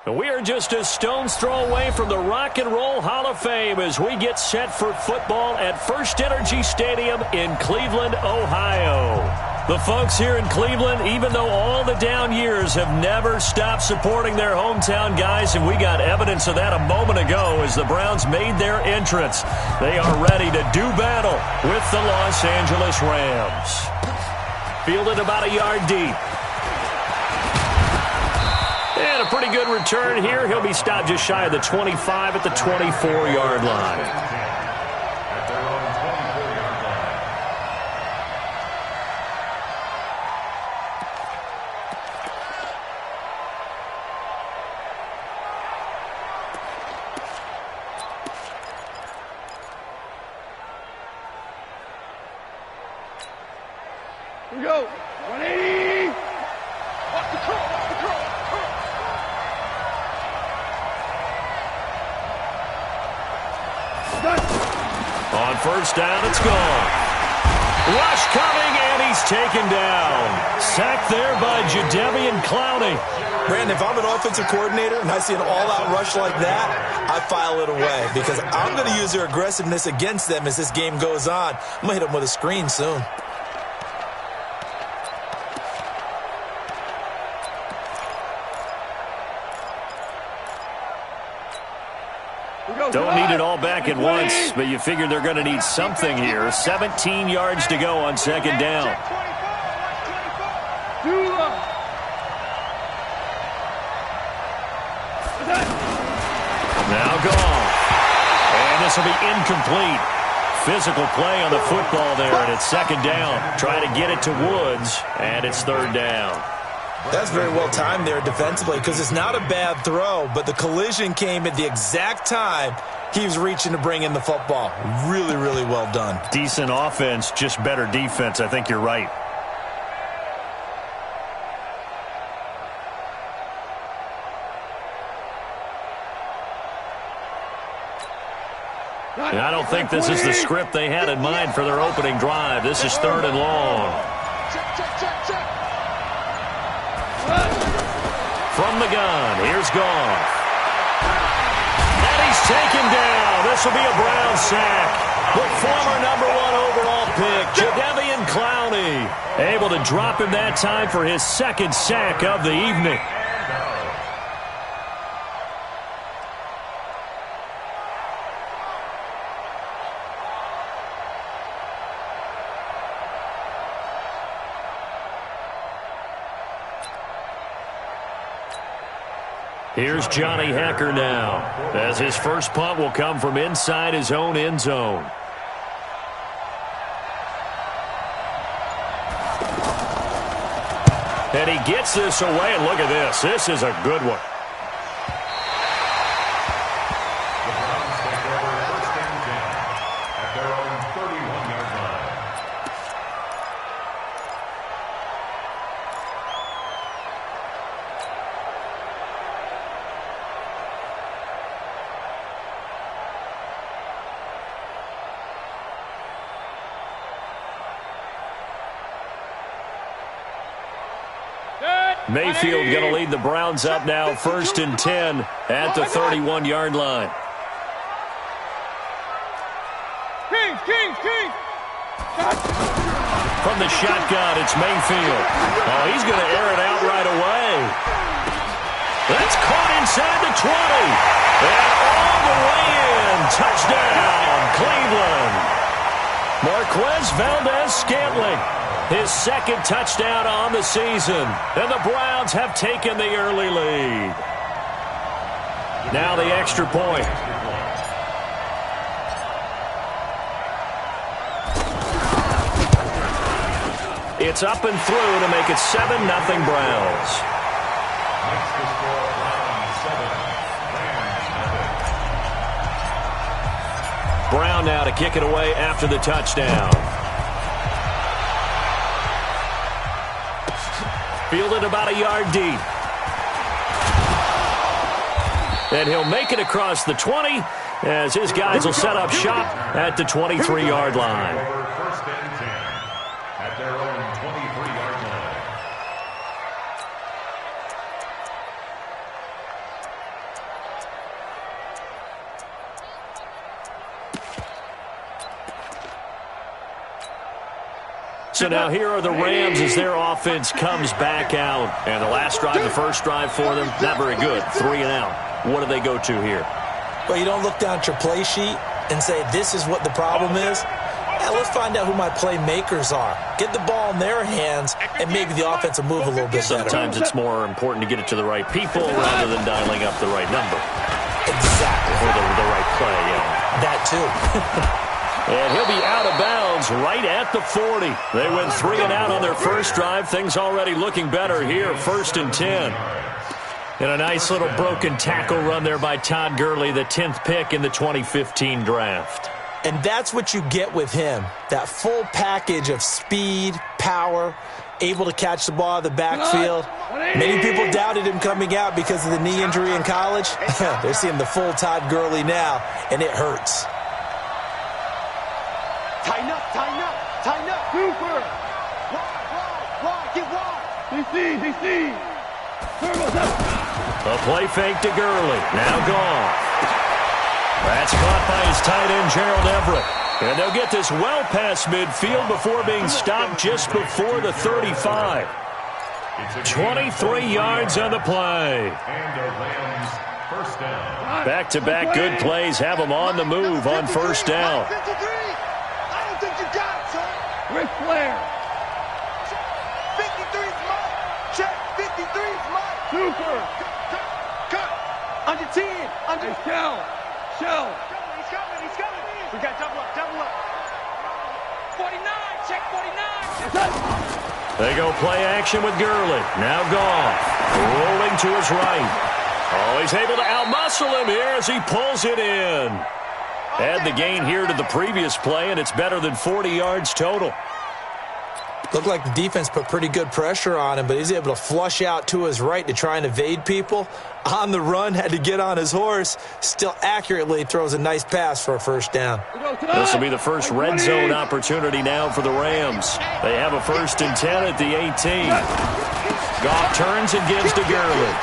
We are just a stone's throw away from the Rock and Roll Hall of Fame as we get set for football at First Energy Stadium in Cleveland, Ohio. The folks here in Cleveland, even though all the down years, have never stopped supporting their hometown guys, and we got evidence of that a moment ago as the Browns made their entrance. They are ready to do battle with the Los Angeles Rams. Fielded about a yard deep. And a pretty good return here. He'll be stopped just shy of the 25 at the 24-yard line. Here we go. 180. Off the curl, off the curl. On first down, it's gone. Rush coming, and he's taken down. Sacked there by Jadeveon Clowney. Brandon, if I'm an offensive coordinator and I see an all-out rush like that, I file it away because I'm going to use their aggressiveness against them as this game goes on. I'm going to hit them with a screen soon. Don't need it all back at once, but you figure they're going to need something here. 17 yards to go on second down. Now gone. And this will be incomplete. Physical play on the football there, and it's second down. Trying to get it to Woods, and it's third down. That's very well timed there defensively because it's not a bad throw, but the collision came at the exact time he was reaching to bring in the football. Really, really well done. Decent offense, just better defense. I think you're right. And I don't think this is the script they had in mind for their opening drive. This is third and long. From the gun, here's Goff. And he's taken down. This will be a Brown sack. The former #1 overall pick, Jadeveon Clowney, able to drop him that time for his second sack of the evening. Here's Johnny Hekker now, as his first punt will come from inside his own end zone. And he gets this away, and look at this. This is a good one. Mayfield going to lead the Browns up now, 1st and 10 at the 31-yard line. From the shotgun, it's Mayfield. Oh, he's going to air it out right away. That's caught inside the 20. And all the way in. Touchdown, Cleveland. Marquez Valdez-Scantling. His second touchdown on the season. And the Browns have taken the early lead. Now the extra point. It's up and through to make it 7-0 Browns. Brown now to kick it away after the touchdown. Fielded about a yard deep. And he'll make it across the 20 as his guys will set up shop at the 23-yard line. First and 10 at their own 23-yard line. So now here are the Rams as their offense comes back out. And the last drive, the first drive for them, not very good. 3 and out. What do they go to here? Well, you don't look down at your play sheet and say, this is what the problem is. Let's find out who my playmakers are. Get the ball in their hands, and maybe the offense will move a little bit better. Sometimes it's more important to get it to the right people rather than dialing up the right number. Exactly. Or the right play, yeah. That too. And he'll be out of bounds right at the 40. They went 3 and out on their first drive. Things already looking better here, 1st and 10. And a nice little broken tackle run there by Todd Gurley, the 10th pick in the 2015 draft. And that's what you get with him, that full package of speed, power, able to catch the ball out of the backfield. Many people doubted him coming out because of the knee injury in college. They're seeing the full Todd Gurley now, and it hurts. Tighten up, tighten up, tighten up. Super. Wide, get wide. DC. Turbo's up. A play fake to Gurley. Now gone. That's caught by his tight end, Gerald Everett. And they'll get this well past midfield before being stopped just before the 35. 23 yards on the play. Back-to-back good plays have them on the move on first down. I don't think you got it, son. Ric Flair. 53's mine. Check. 53's mine. Super. Cut. Under 10. Under. Shell. He's coming. We got double up. 49. Check 49. They go play action with Gurley. Now gone. Rolling to his right. Oh, he's able to outmuscle him here as he pulls it in. Add the gain here to the previous play, and it's better than 40 yards total. Looked like the defense put pretty good pressure on him, but he's able to flush out to his right to try and evade people. On the run, had to get on his horse. Still accurately throws a nice pass for a first down. This will be the first red zone opportunity now for the Rams. They have a 1st and 10 at the 18. Goff turns and gives to Gurley.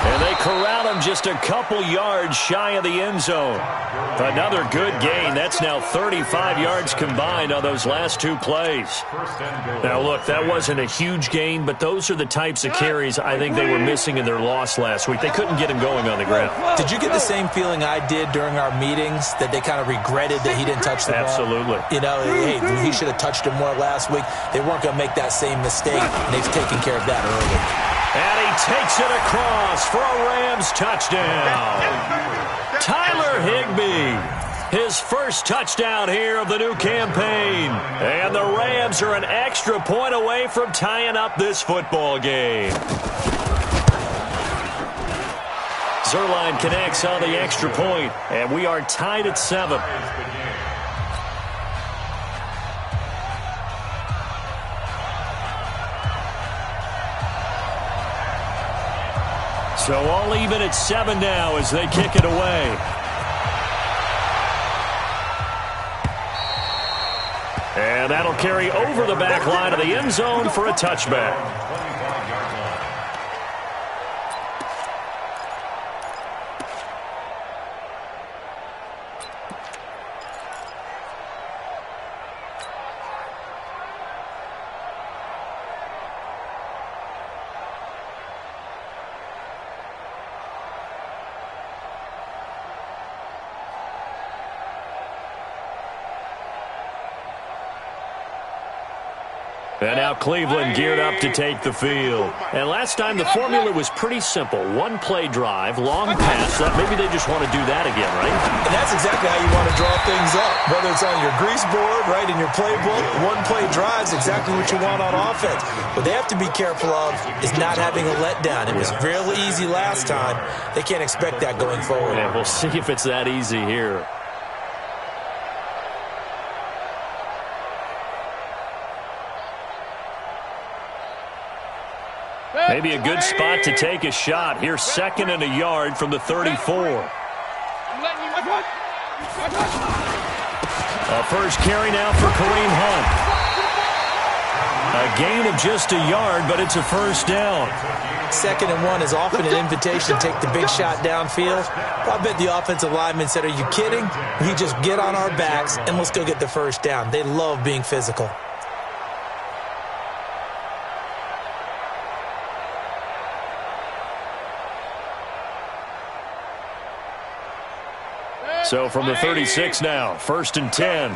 And they corral him just a couple yards shy of the end zone. Another good gain. That's now 35 yards combined on those last 2 plays. Now, look, that wasn't a huge gain, but those are the types of carries I think they were missing in their loss last week. They couldn't get him going on the ground. Did you get the same feeling I did during our meetings, that they kind of regretted that he didn't touch the ball? Absolutely. You know, hey, he should have touched him more last week. They weren't going to make that same mistake, and they've taken care of that early. And he takes it across for a Rams touchdown. Tyler Higbee, his first touchdown here of the new campaign. And the Rams are an extra point away from tying up this football game. Zerline connects on the extra point, and we are tied at 7. So all even at 7 now as they kick it away. And that'll carry over the back line of the end zone for a touchback. And now Cleveland geared up to take the field. And last time the formula was pretty simple. 1 play drive, long pass. Maybe they just want to do that again, right? And that's exactly how you want to draw things up. Whether it's on your grease board, right, in your playbook, 1 play drive is exactly what you want on offense. What they have to be careful of is not having a letdown. It was real easy last time. They can't expect that going forward. And we'll see if it's that easy here. Maybe a good spot to take a shot. Here's 2nd and a yard from the 34. A first carry now for Kareem Hunt. A gain of just a yard, but it's a first down. 2nd and 1 is often an invitation to take the big shot downfield. I bet the offensive lineman said, are you kidding? We just get on our backs and let's go get the first down. They love being physical. So from the 36 now, 1st and 10.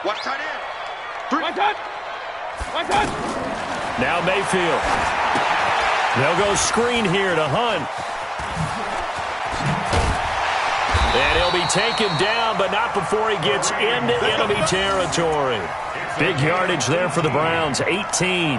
Watch tight end. 3. One touch. Now Mayfield. They'll go screen here to Hunt. And he'll be taken down, but not before he gets into enemy territory. Big yardage there for the Browns, 18.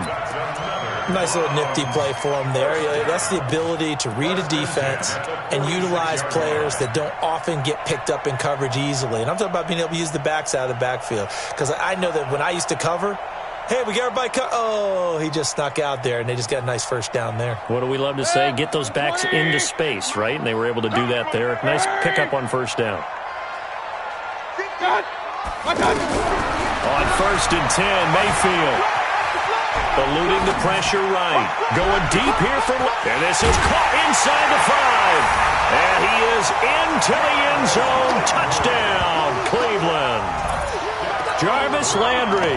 Nice little nifty play for him there. That's the ability to read a defense and utilize players that don't often get picked up in coverage easily. And I'm talking about being able to use the backside of the backfield. Because I know that when I used to cover, hey, we got everybody oh, he just snuck out there, and they just got a nice first down there. What do we love to say? Get those backs into space, right? And they were able to do that there. Nice pickup on 1st down. On 1st and 10, Mayfield. Eluding the pressure right. Going deep here for... And this is caught inside the 5. And he is into the end zone. Touchdown, Cleveland. Jarvis Landry,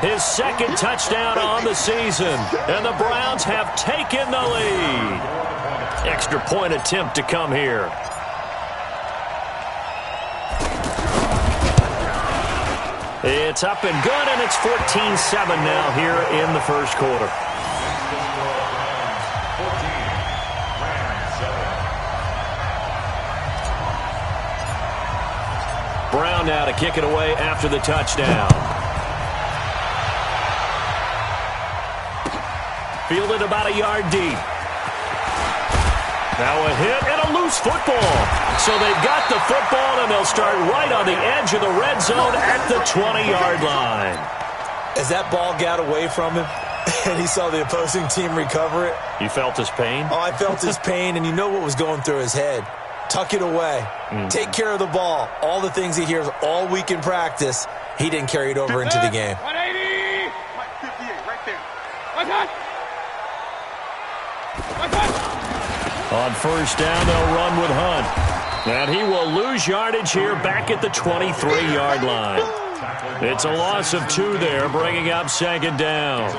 his 2nd touchdown on the season. And the Browns have taken the lead. Extra point attempt to come here. It's up and good, and it's 14-7 now here in the 1st quarter. Brown now to kick it away after the touchdown. Fielded about a yard deep. Now a hit and a loose football. So they've got the football, and they'll start right on the edge of the red zone at the 20-yard line. As that ball got away from him and he saw the opposing team recover it. You felt his pain? Oh, I felt his pain, and you know what was going through his head. Tuck it away. Take care of the ball. All the things he hears all week in practice, he didn't carry it over into the game. 180. 58, right there. One touch. On 1st down, they'll run with Hunt. And he will lose yardage here back at the 23-yard line. It's a loss of 2 there, bringing up 2nd down.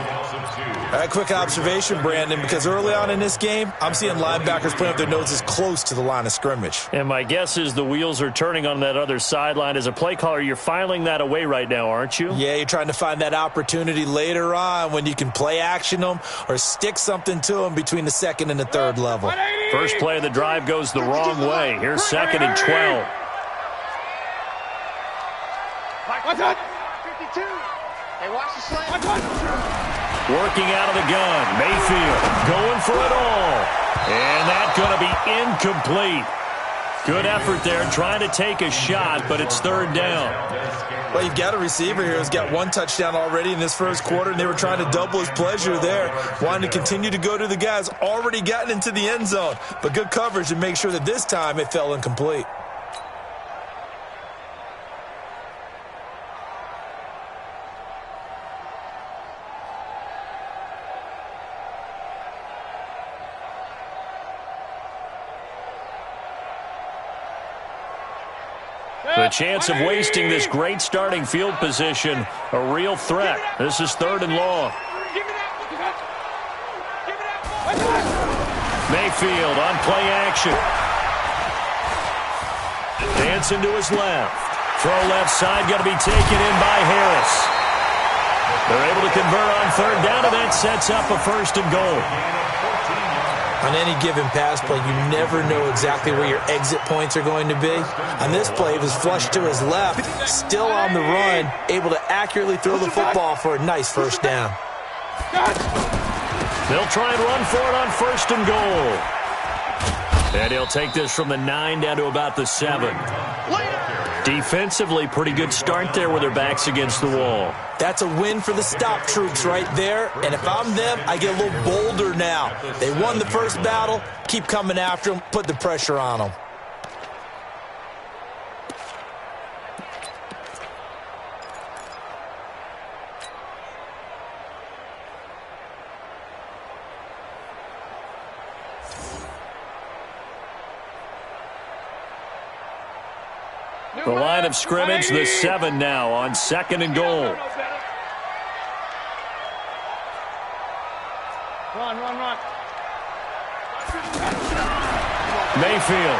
A quick observation, Brandon, because early on in this game, I'm seeing linebackers putting up their noses close to the line of scrimmage. And my guess is the wheels are turning on that other sideline. As a play caller, you're filing that away right now, aren't you? Yeah, you're trying to find that opportunity later on when you can play action them or stick something to them between the 2nd and the 3rd level. First play of the drive goes the wrong way. Here's 2nd and 12. One touch. 52. Hey, watch the slant. Working out of the gun. Mayfield going for it all. And that's going to be incomplete. Good effort there trying to take a shot, but it's 3rd down. Well, you've got a receiver here who's got 1 touchdown already in this 1st quarter, and they were trying to double his pleasure there, wanting to continue to go to the guys already gotten into the end zone. But good coverage to make sure that this time it fell incomplete. The chance of wasting this great starting field position, a real threat. This is 3rd and long. Mayfield on play action. Dancing to his left. Throw left side, going to be taken in by Harris. They're able to convert on 3rd down, and that sets up a 1st and goal. On any given pass play, you never know exactly where your exit points are going to be. On this play, it was flushed to his left, still on the run, able to accurately throw the football for a nice 1st down. They'll try and run for it on 1st and goal. And he'll take this from the 9 down to about the 7. Defensively, pretty good start there with their backs against the wall. That's a win for the stop troops right there. And if I'm them, I get a little bolder now. They won the 1st battle. Keep coming after them. Put the pressure on them. The line of scrimmage, the 7 now on 2nd and goal. Run. Mayfield.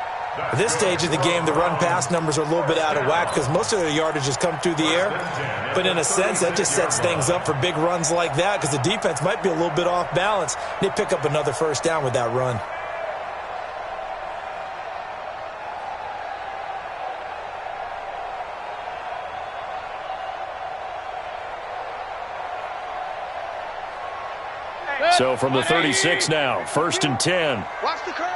At this stage of the game, the run-pass numbers are a little bit out of whack because most of their yardage has come through the air. But in a sense, that just sets things up for big runs like that because the defense might be a little bit off balance. They pick up another first down with that run. So from the 36 now, 1st and 10. Watch the curve.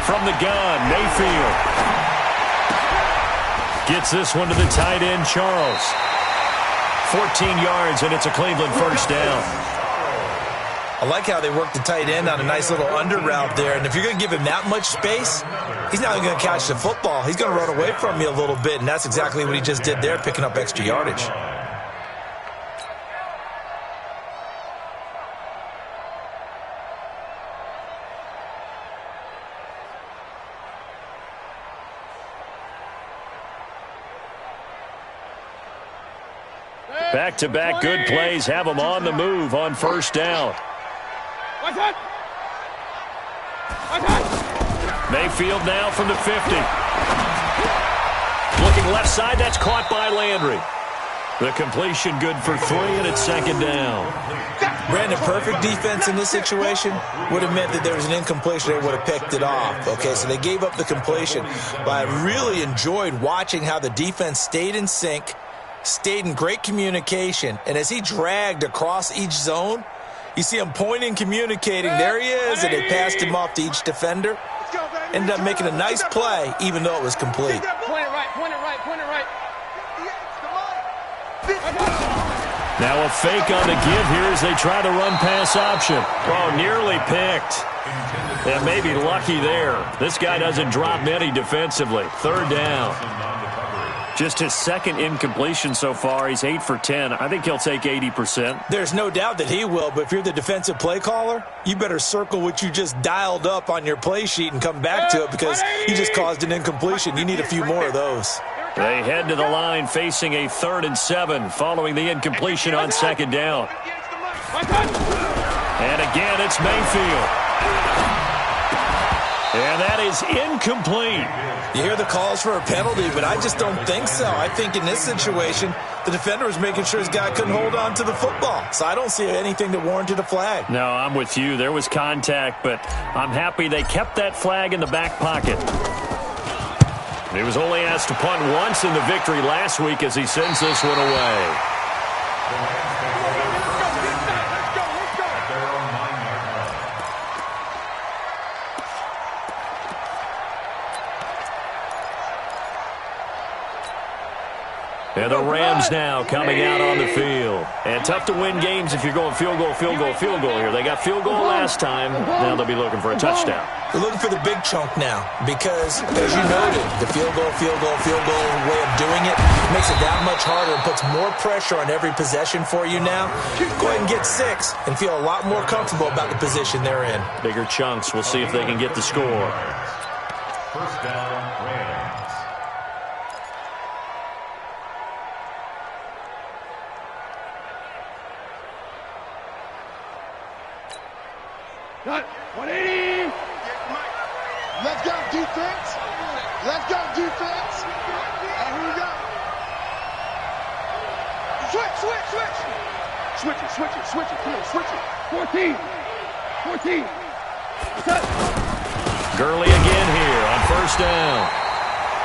From the gun, Mayfield. Gets this one to the tight end, Charles. 14 yards, and it's a Cleveland first down. I like how they work the tight end on a nice little under route there. And if you're going to give him that much space, he's not even going to catch the football. He's going to run away from you a little bit, and that's exactly what he just did there, picking up extra yardage. Back-to-back good plays have them on the move on first down. Mayfield now from the 50. Looking left side, that's caught by Landry. The completion good for 3, and it's 2nd down. Brandon, perfect defense in this situation would have meant that there was an incompletion. They would have picked it off. Okay, so they gave up the completion. But I really enjoyed watching how the defense stayed in sync, stayed in great communication, and as he dragged across each zone, you see him pointing, communicating. There he is, and they passed him off to each defender. Ended up making a nice play, even though it was complete. Point it right, point it right, point it right. Now a fake on the give here as they try to run pass option. Oh, nearly picked. And maybe lucky there. This guy doesn't drop many defensively. 3rd down. Just his 2nd incompletion so far. He's 8 for 10. I think he'll take 80%. There's no doubt that he will, but if you're the defensive play caller, you better circle what you just dialed up on your play sheet and come back to it because he just caused an incompletion. You need a few more of those. They head to the line facing a 3rd and 7 following the incompletion on 2nd down. And again, it's Mayfield. And that is incomplete. You hear the calls for a penalty, but I just don't think so. I think in this situation, the defender was making sure his guy couldn't hold on to the football. So I don't see anything that warranted a flag. No, I'm with you. There was contact, but I'm happy they kept that flag in the back pocket. He was only asked to punt once in the victory last week as he sends this one away. And the Rams now coming out on the field. And tough to win games if you're going field goal, field goal, field goal here. They got field goal last time. Now they'll be looking for a touchdown. They're looking for the big chunk now because, as you noted, the field goal way of doing it makes it that much harder and puts more pressure on every possession for you now. Go ahead and get 6 and feel a lot more comfortable about the position they're in. Bigger chunks. We'll see if they can get the score. First down, Rams. Got 180. Let's go, defense. Let's go, defense. And here we go. Switch. Switch it. Come on, switch it. 14. Gurley again here on first down.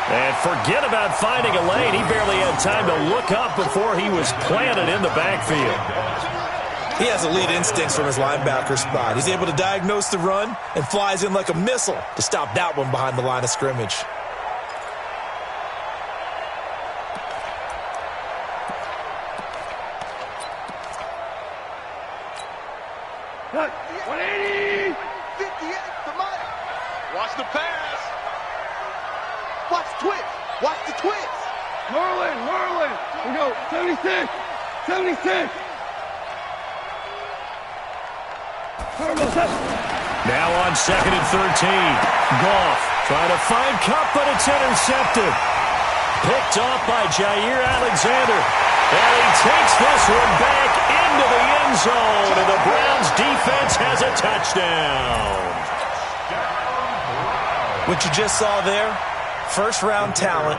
And forget about finding a lane. He barely had time to look up before he was planted in the backfield. He has elite instincts from his linebacker spot. He's able to diagnose the run and flies in like a missile to stop that one behind the line of scrimmage. Cut. 180. 58 for Mike. Watch the pass. Watch the twitch. Merlin. We go. 76. Now on 2nd and 13. Goff trying to find Cup, but it's intercepted. Picked off by Jair Alexander. And he takes this one back into the end zone, and the Browns defense has a touchdown. What you just saw there, first-round talent,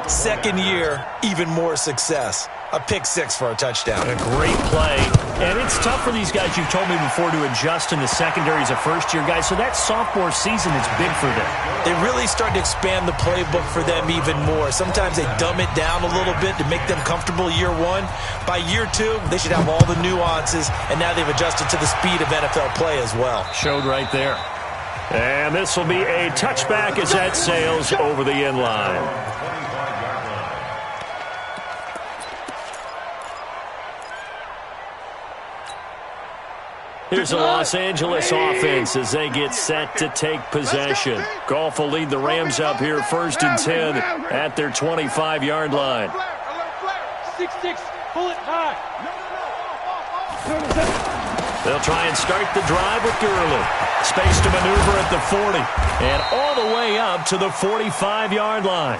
second year, even more success. A pick six for a touchdown. A great play. And it's tough for these guys, you've told me before, to adjust in the secondary as a first-year guy. So that sophomore season is big for them. They really start to expand the playbook for them even more. Sometimes they dumb it down a little bit to make them comfortable year one. By year two, they should have all the nuances, and now they've adjusted to the speed of NFL play as well. Showed right there. And this will be a touchback as that sails over the end line. Here's the Los Angeles offense as they get set to take possession. Goff will lead the Rams up here 1st and 10 at their 25-yard line. 6-6, pull it high. They'll try and start the drive with Gurley. Space to maneuver at the 40 and all the way up to the 45-yard line.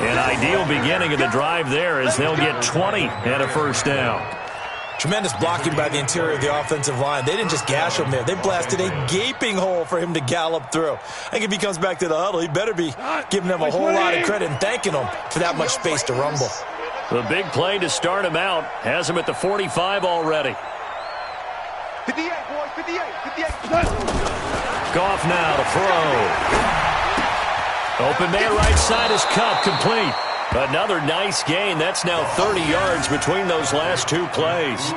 An ideal beginning of the drive there as they'll get 20 and a first down. Tremendous blocking by the interior of the offensive line. They didn't just gash him there. They blasted a gaping hole for him to gallop through. I think if he comes back to the huddle, he better be giving them a whole lot of credit and thanking them for that much space to rumble. The big play to start him out has him at the 45 already. 58, boys, 58, 58. Goff now to throw. Open man right side is Kupp, complete. Another nice gain. That's now 30 yards between those last two plays.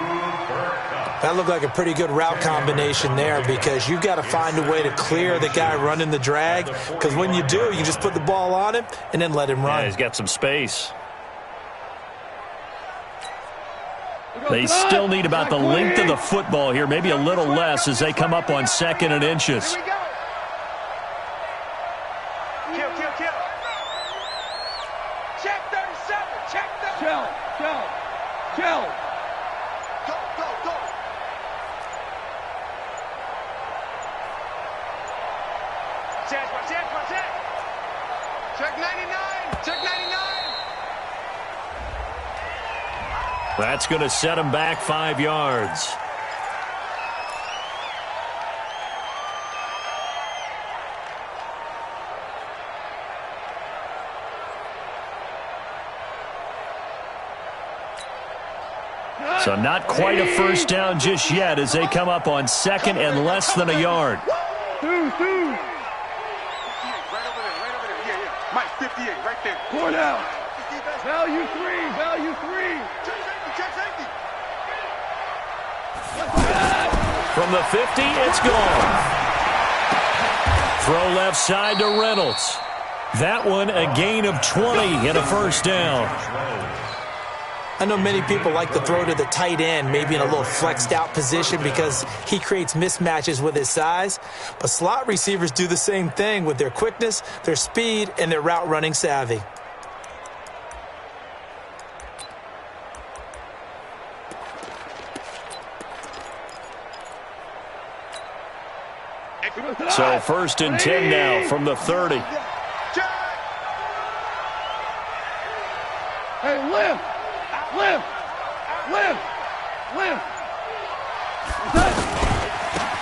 That looked like a pretty good route combination there because you've got to find a way to clear the guy running the drag, because when you do, you just put the ball on him and then let him run. Yeah, he's got some space. They still need about the length of the football here, maybe a little less as they come up on 2nd and inches. Check 99. Check 99. That's going to set him back 5 yards. So not quite a first down just yet as they come up on 2nd and less than a yard. Mike, 58, right there. 4 down. Value 3, value 3. Check safety. From the 50, it's gone. Throw left side to Reynolds. That one a gain of 20 and a first down. I know many people like to throw to the tight end, maybe in a little flexed out position because he creates mismatches with his size. But slot receivers do the same thing with their quickness, their speed, and their route running savvy. So 1st and 10 now from the 30. Hey, lift.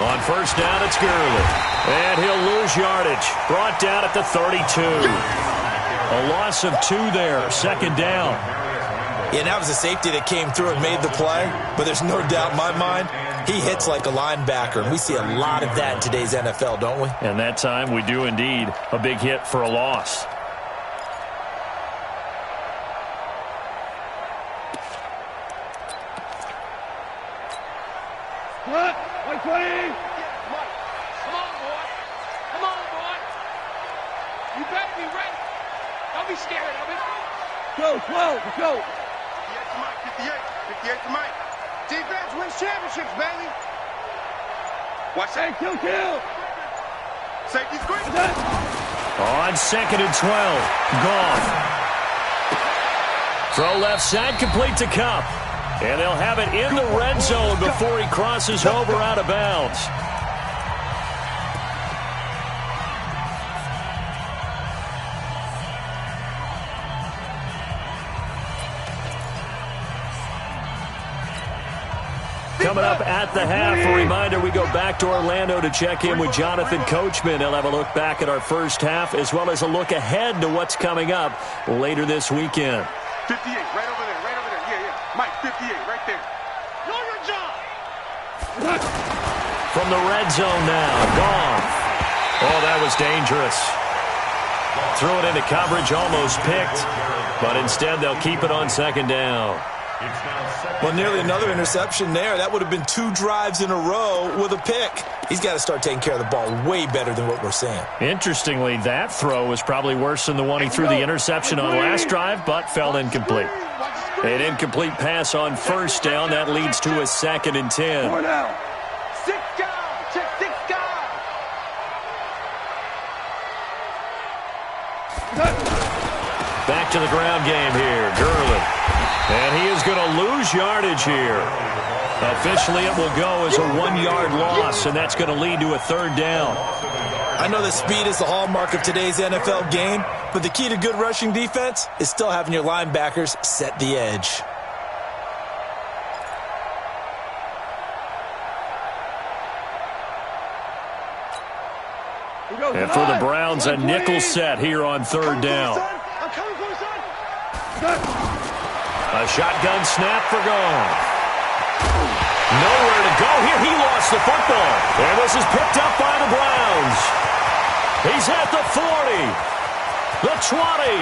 On 1st down, it's Gurley. And he'll lose yardage. Brought down at the 32. A loss of 2 there. 2nd down. Yeah, that was a safety that came through and made the play. But there's no doubt in my mind, he hits like a linebacker. And we see a lot of that in today's NFL, don't we? And that time we do indeed. A big hit for a loss. What? 120. Come on, boy. Come on, boy. You better be ready. Don't be scared of it. Go, 12, let's go. 58 to Mike, 58 to Mike. Defense wins championships, baby. Watch that. Hey, kill. Safety's quick. On 2nd and 12. Goff. Throw left side, complete to Kupp. And they'll have it in the red zone before he crosses over out of bounds. Coming up at the half, a reminder, we go back to Orlando to check in with Jonathan Coachman. He'll have a look back at our first half as well as a look ahead to what's coming up later this weekend. 58, right over there, right over there. Yeah, yeah. Mike, 58, right there. Know your job. From the red zone now, Goff. Oh, that was dangerous. Threw it into coverage, almost picked, but instead they'll keep it on second down. Well, nearly another interception there. That would have been 2 drives in a row with a pick. He's got to start taking care of the ball way better than what we're seeing. Interestingly, that throw was probably worse than the one he threw the interception on last drive, but fell incomplete. An incomplete pass on first down. That leads to a 2nd and 10. 4 down. 6 guys. Check 6 guys. Back to the ground game here. Gurley. And he is going to lose yardage here. Officially, it will go as a 1-yard loss, and that's going to lead to a 3rd down. I know that speed is the hallmark of today's NFL game, but the key to good rushing defense is still having your linebackers set the edge. And for the Browns, a nickel set here on 3rd down. A shotgun snap for Goff. Nowhere to go here. He lost the football. And this is picked up by the Browns. He's at the 40, the 20,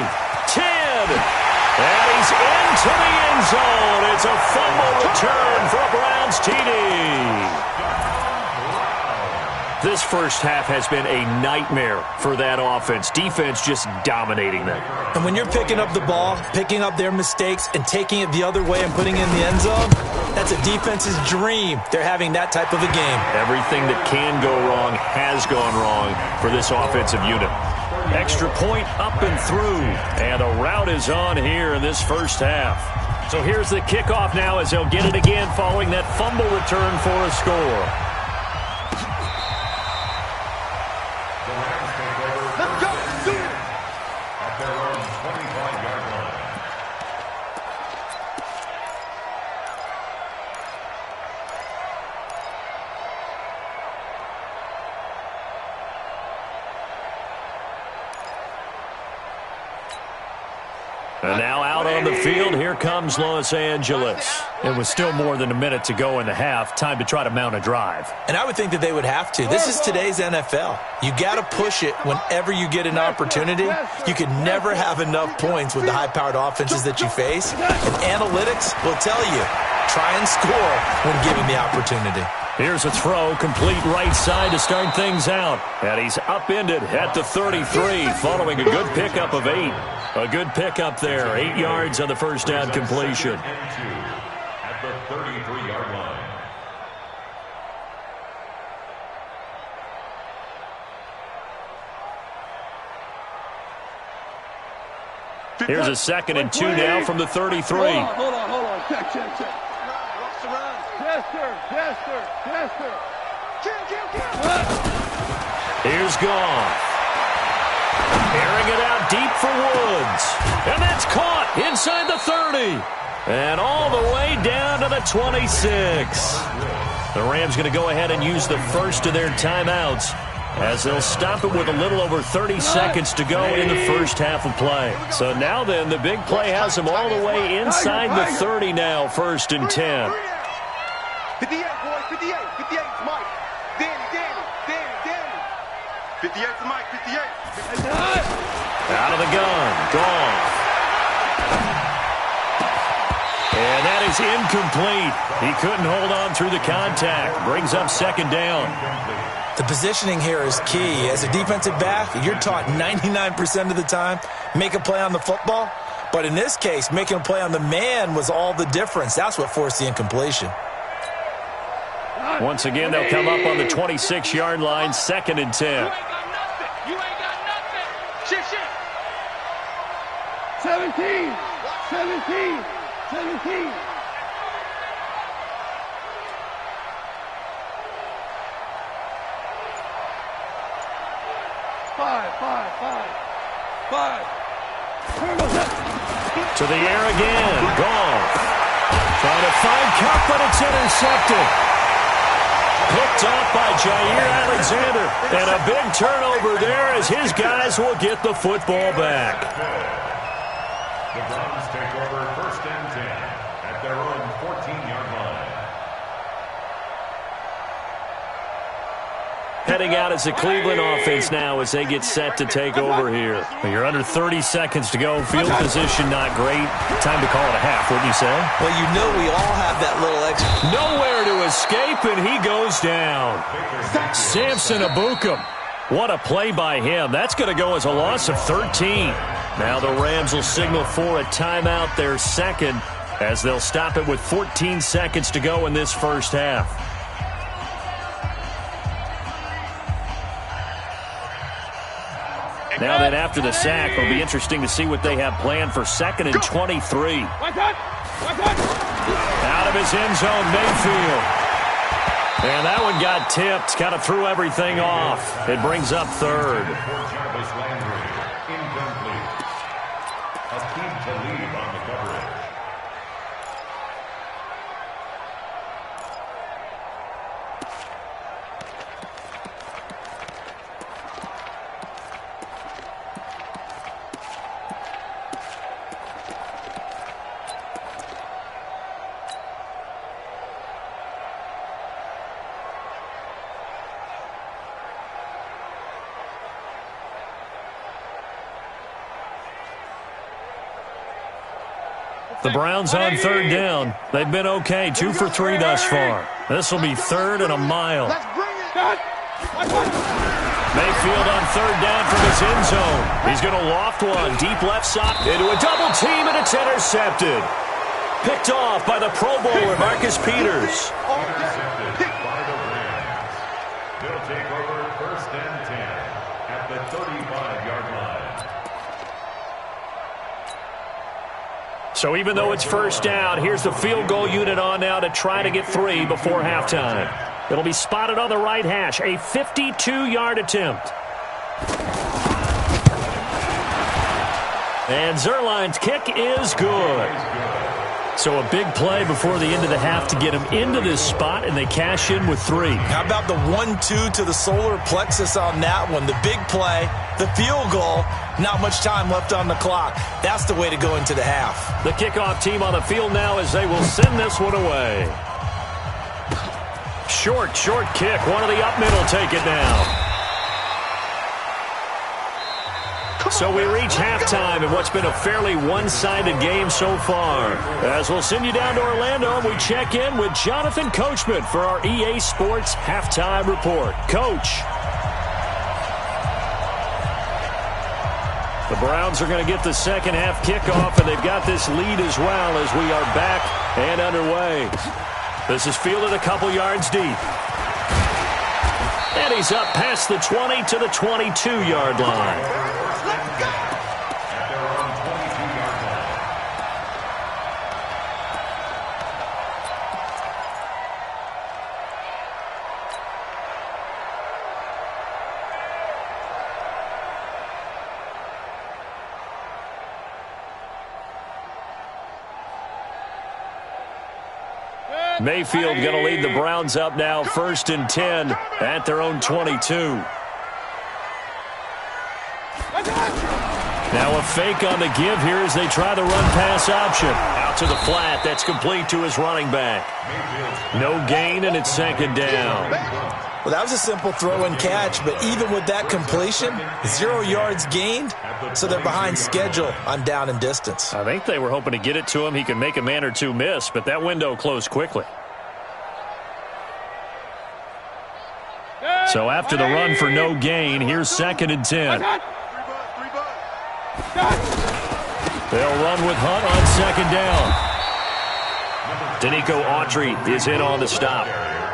10. And he's into the end zone. It's a fumble return for a Browns TD. This first half has been a nightmare for that offense. Defense just dominating them. And when you're picking up the ball, picking up their mistakes, and taking it the other way and putting it in the end zone, that's a defense's dream. They're having that type of a game. Everything that can go wrong has gone wrong for this offensive unit. Extra point up and through. And a route is on here in this first half. So here's the kickoff now as they'll get it again following that fumble return for a score. And now out on the field, here comes Los Angeles. And with still more than a minute to go in the half, time to try to mount a drive. And I would think that they would have to. This is today's NFL. You got to push it whenever you get an opportunity. You can never have enough points with the high-powered offenses that you face. And analytics will tell you, try and score when given the opportunity. Here's a throw, complete right side to start things out. And he's upended at the 33, following a good pickup of 8. A good pickup there, 8 yards on the first down completion. At the 33-yard line. Here's a 2nd and 2 now from the 33. Hold on. Check. Yes, sir. Kill. Here's Goff. Airing it out deep for Woods. And that's caught inside the 30. And all the way down to the 26. The Rams going to go ahead and use the first of their timeouts as they'll stop it with a little over 30 seconds to go in the first half of play. So now then, the big play has them all the way inside the 30 now, 1st and 10. 58, boys, 58. 58 is Mike. Danny. 58 is Mike, 58. Out of the gun, Goff. And that is incomplete. He couldn't hold on through the contact. Brings up 2nd down. The positioning here is key. As a defensive back, you're taught 99% of the time, make a play on the football. But in this case, making a play on the man was all the difference. That's what forced the incompletion. Once again, they'll come up on the 26-yard line, 2nd and 10. You ain't got nothing. Shit. 17. 5. To the air again. Goff. Trying to find Cup, but it's intercepted. Picked off by Jair Alexander. And a big turnover there as his guys will get the football back. The Browns take over 1st and 10 at their own 14-yard line. Heading out as the Cleveland offense now as they get set to take over here. Well, you're under 30 seconds to go. Field position not great. Time to call it a half, wouldn't you say? Well, you know we all have that little extra. Nowhere to escape, and he goes down. Samson Abukum. What a play by him. That's going to go as a loss of 13. Now the Rams will signal for a timeout, their second, as they'll stop it with 14 seconds to go in this first half. Now then, after the sack, it'll be interesting to see what they have planned for 2nd and 23. Out of his end zone, Mayfield. And that one got tipped, kind of threw everything off. It brings up 3rd. Incomplete. Akeem Talib on the coverage. The Browns on 3rd down. They've been okay, 2 for 3 thus far. This will be 3rd and a mile. Mayfield on 3rd down from his end zone. He's going to loft one deep left side into a double team, and it's intercepted. Picked off by the Pro Bowler, Marcus Peters. Intercepted by the Rams. They'll take over 1st and 10 at the 35-yard line. So even though it's 1st down, here's the field goal unit on now to try to get 3 before halftime. It'll be spotted on the right hash, a 52-yard attempt. And Zerline's kick is good. So a big play before the end of the half to get him into this spot, and they cash in with 3. How about the 1-2 to the solar plexus on that one? The big play, the field goal, not much time left on the clock. That's the way to go into the half. The kickoff team on the field now as they will send this one away. Short kick. One of the up middle take it now. So we reach halftime in what's been a fairly one-sided game so far. As we'll send you down to Orlando, and we check in with Jonathan Coachman for our EA Sports Halftime Report. Coach. The Browns are going to get the second half kickoff, and they've got this lead as well as we are back and underway. This is fielded a couple yards deep. And he's up past the 20 to the 22-yard line. Mayfield going to lead the Browns up now, 1st and 10 at their own 22. Now a fake on the give here as they try the run-pass option. Out to the flat. That's complete to his running back. No gain, and it's 2nd down. Well, that was a simple throw and catch, but even with that completion, 0 yards gained, so they're behind schedule on down and distance. I think they were hoping to get it to him. He could make a man or two miss, but that window closed quickly. So after the run for no gain, here's 2nd and 10. They'll run with Hunt on 2nd down. Danico Autry is in on the stop.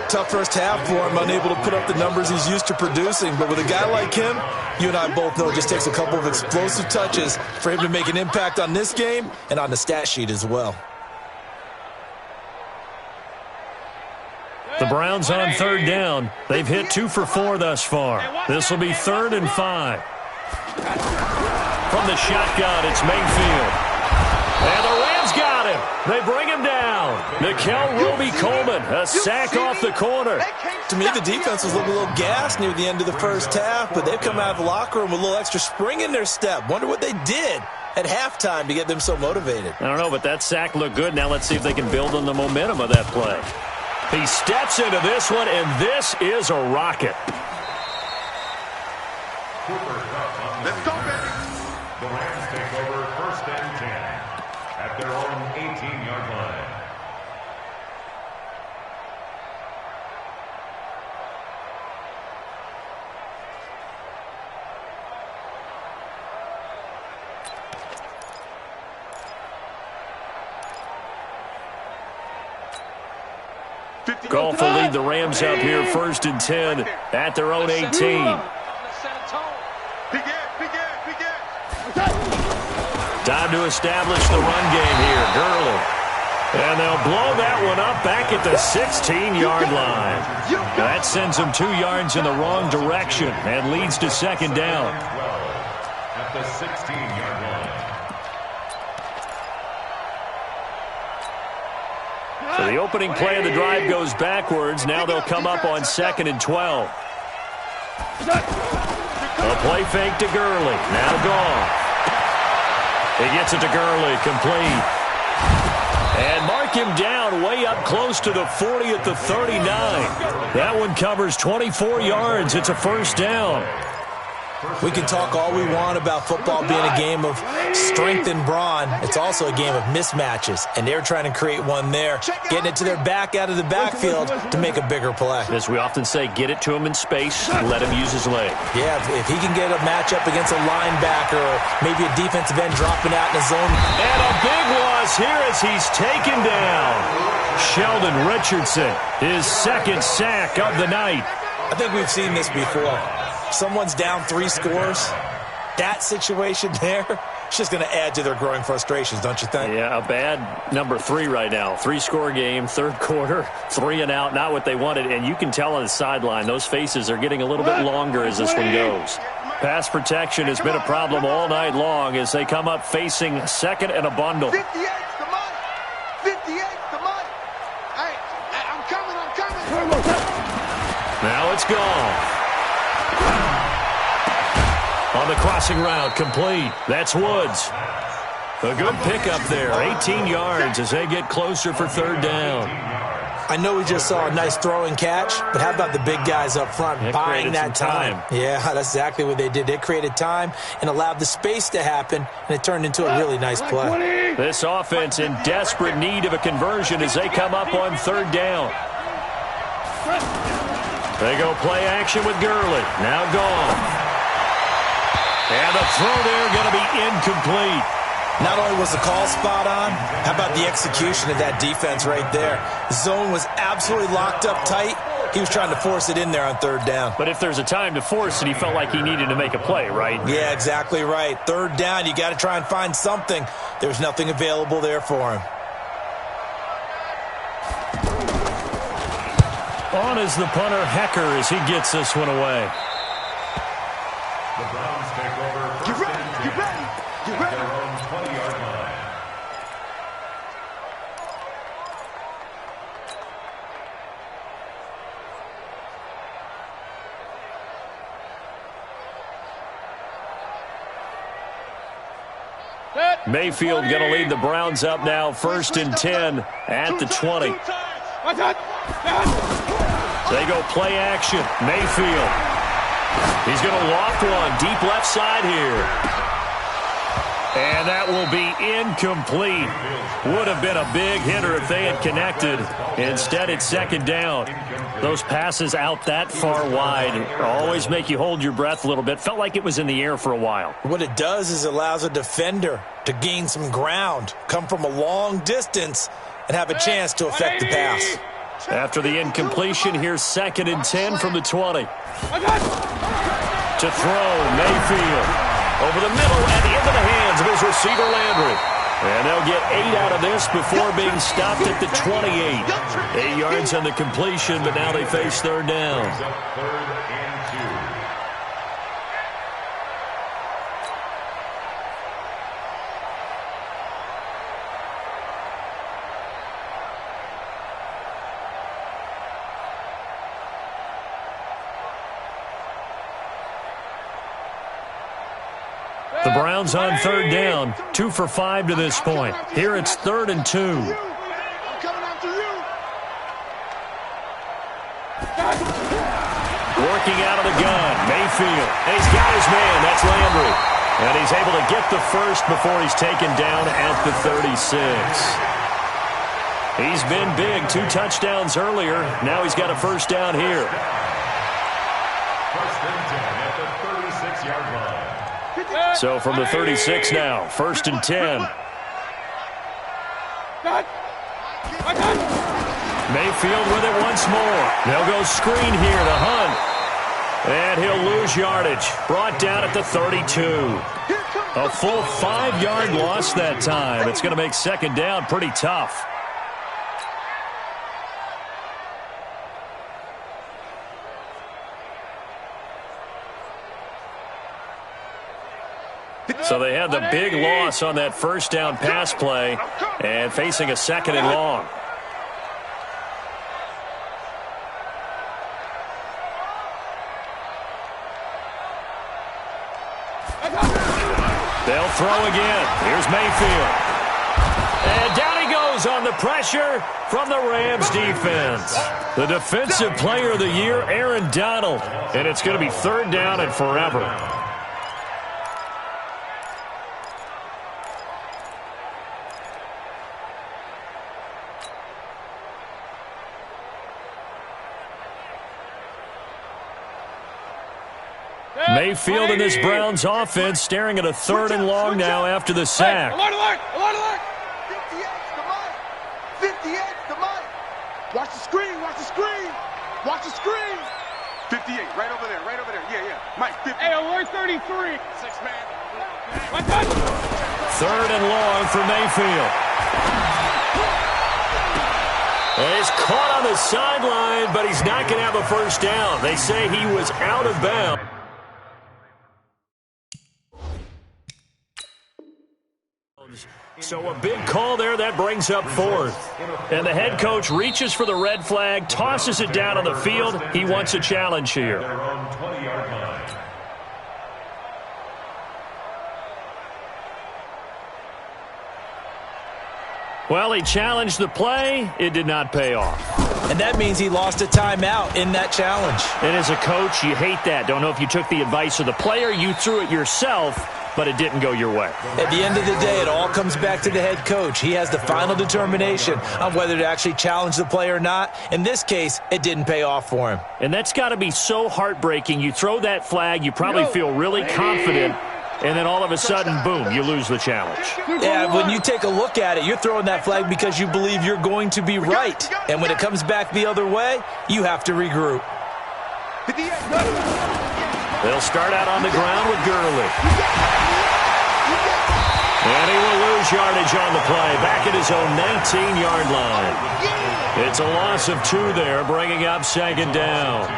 Tough first half for him, unable to put up the numbers he's used to producing. But with a guy like him, you and I both know it just takes a couple of explosive touches for him to make an impact on this game and on the stat sheet as well. The Browns on 3rd down. They've hit 2 for 4 thus far. This will be 3rd and 5. From the shotgun, it's Mayfield. And the Rams got got him. They bring him down. Nickel Roby-Coleman, a sack off the corner. To me, the defense was looking a little gassed near the end of the first half, but they've come out of the locker room with a little extra spring in their step. Wonder what they did at halftime to get them so motivated. I don't know, but that sack looked good. Now let's see if they can build on the momentum of that play. He steps into this one, and this is a rocket. Let's go, baby. The Rams take over 1st and 10 at their own 18-yard line. Golf will lead the Rams up here 1st and 10 at their own 18. Time to establish the run game here. Gurley. And they'll blow that one up back at the 16-yard line. That sends them 2 yards in the wrong direction and leads to 2nd down. 12 at the 16-yard line. So the opening play of the drive goes backwards. Now they'll come up on 2nd and 12. A play fake to Gurley. Now gone. He gets it to Gurley, complete. And mark him down way up close to the 40 at the 39. That one covers 24 yards. It's a 1st down. We can talk all we want about football being a game of strength and brawn. It's also a game of mismatches, and they're trying to create one there, getting it to their back out of the backfield to make a bigger play. As we often say, get it to him in space, let him use his leg. Yeah, if he can get a matchup against a linebacker or maybe a defensive end dropping out in the zone. And a big loss here as he's taken down. Sheldon Richardson, his 2nd sack of the night. I think we've seen this before. Someone's down 3 scores. That situation there, it's just going to add to their growing frustrations, don't you think? Yeah, a bad number 3 right now. 3-score game, 3rd quarter, 3 and out, not what they wanted. And you can tell on the sideline, those faces are getting a little bit longer as this one goes. Pass protection has been a problem all night long as they come up facing 2nd and a bundle. 58's the money. 58's the money. Hey, I'm coming. Now it's gone. On the crossing route, complete. That's Woods. A good pickup there, 18 yards as they get closer for 3rd down. I know we just saw a nice throwing catch, but how about the big guys up front buying that time? Yeah, that's exactly what they did. They created time and allowed the space to happen, and it turned into a really nice play. This offense in desperate need of a conversion as they come up on 3rd down. They go play action with Gurley. Now gone. And the throw there going to be incomplete. Not only was the call spot on, how about the execution of that defense right there? The zone was absolutely locked up tight. He was trying to force it in there on 3rd down. But if there's a time to force it, he felt like he needed to make a play, right? Yeah, exactly right. 3rd down, you got to try and find something. There's nothing available there for him. On is the punter, Hecker, as he gets this one away. The Browns take over 1st and 10 at their own 20-yard line. Mayfield going to lead the Browns up now, 1st and 10 at the 20. They go play action. Mayfield. He's going to loft one deep left side here. And that will be incomplete. Would have been a big hitter if they had connected. Instead, it's 2nd down. Those passes out that far wide always make you hold your breath a little bit. Felt like it was in the air for a while. What it does is it allows a defender to gain some ground, come from a long distance, and have a chance to affect the pass. After the incompletion, here's 2nd and 10 from the 20. To throw, Mayfield. Over the middle and into the hands of his receiver, Landry. And they'll get 8 out of this before being stopped at the 28. 8 yards on the completion, but now they face 3rd down. 3rd and 2. The Browns on third down, 2 for 5 to this point. Here it's 3rd and 2. I'm coming after you. Working out of the gun, Mayfield. And he's got his man, that's Landry. And he's able to get the first before he's taken down at the 36. He's been big, 2 touchdowns earlier. Now he's got a first down here. First and 10 at the 36-yard line. So from the 36 now, 1st and 10. Mayfield with it once more. They'll go screen here to Hunt. And he'll lose yardage. Brought down at the 32. A full 5-yard loss that time. It's going to make second down pretty tough. So they had the big loss on that first down pass play and facing a 2nd and long. They'll throw again. Here's Mayfield. And down he goes on the pressure from the Rams defense. The defensive player of the year, Aaron Donald. And it's going to be 3rd down and forever. Mayfield in this Browns offense staring at a 3rd and long now after the sack. 58's the mic. 58's the mic. Watch the screen. Watch the screen. Watch the screen. 58, right over there. Right over there. Yeah. Mike, 50. Hey, we're 33. 6 man. 3rd and long for Mayfield. And he's caught on the sideline, but he's not going to have a first down. They say he was out of bounds. So a big call there. That brings up 4th. And the head coach reaches for the red flag, tosses it down on the field. He wants a challenge here. Their own 20-yard line. Well, he challenged the play. It did not pay off. And that means he lost a timeout in that challenge. And as a coach, you hate that. Don't know if you took the advice of the player, you threw it yourself, but it didn't go your way. At the end of the day, it all comes back to the head coach. He has the final determination on whether to actually challenge the play or not. In this case, it didn't pay off for him. And that's got to be so heartbreaking. You throw that flag, you probably feel really confident, and then all of a sudden, boom, you lose the challenge. Yeah, when you take a look at it, you're throwing that flag because you believe you're going to be right. And when it comes back the other way, you have to regroup. They'll start out on the ground with Gurley. And he will lose yardage on the play, back at his own 19-yard line. It's a loss of 2 there, bringing up 2nd down.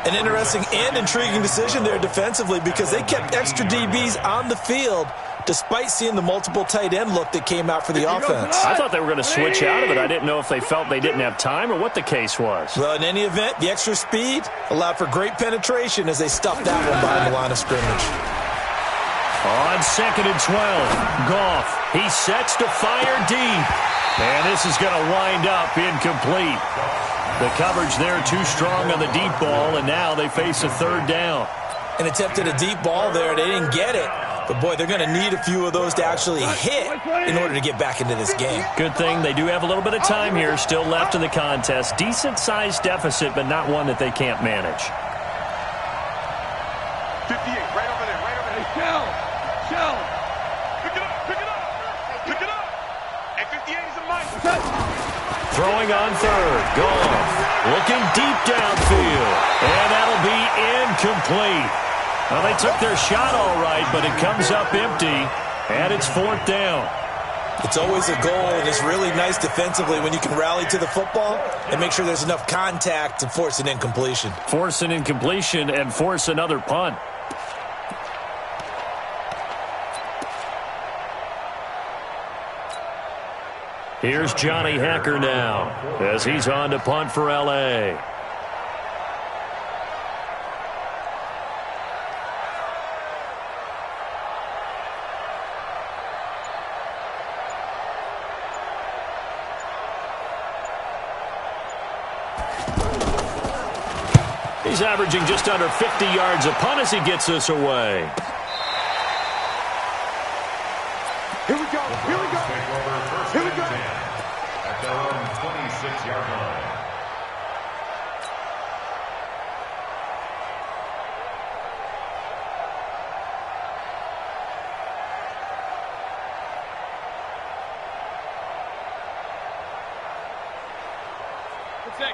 An interesting and intriguing decision there defensively because they kept extra DBs on the field despite seeing the multiple tight end look that came out for the offense. I thought they were going to switch out of it. I didn't know if they felt they didn't have time or what the case was. Well, in any event, the extra speed allowed for great penetration as they stuffed that one behind the line of scrimmage. On 2nd and 12, Goff, he sets to fire deep. And this is going to wind up incomplete. The coverage there too strong on the deep ball, and now they face a 3rd down. An attempt at a deep ball there. They didn't get it. But, boy, they're going to need a few of those to actually hit in order to get back into this game. Good thing they do have a little bit of time here still left in the contest. Decent-sized deficit, but not one that they can't manage. 58, right over there. Shell. Pick it up. And 58 is a mic. Throwing on 3rd, Goff, looking deep downfield, and that'll be incomplete. Well, they took their shot all right, but it comes up empty, and it's 4th down. It's always a goal, and it's really nice defensively when you can rally to the football and make sure there's enough contact to force an incompletion. Force an incompletion and force another punt. Here's Johnny Hekker now as he's on to punt for L.A. He's averaging just under 50 yards a punt as he gets this away. Here we go. Here we go. Here we go. At their own 26-yard line.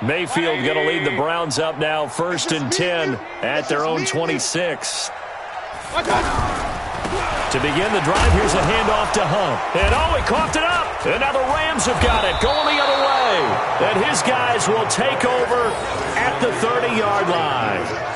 Mayfield going to lead the Browns up now, 1st and 10 at their own 26. To begin the drive, here's a handoff to Hunt. And he coughed it up. And now the Rams have got it, going the other way. And his guys will take over at the 30-yard line.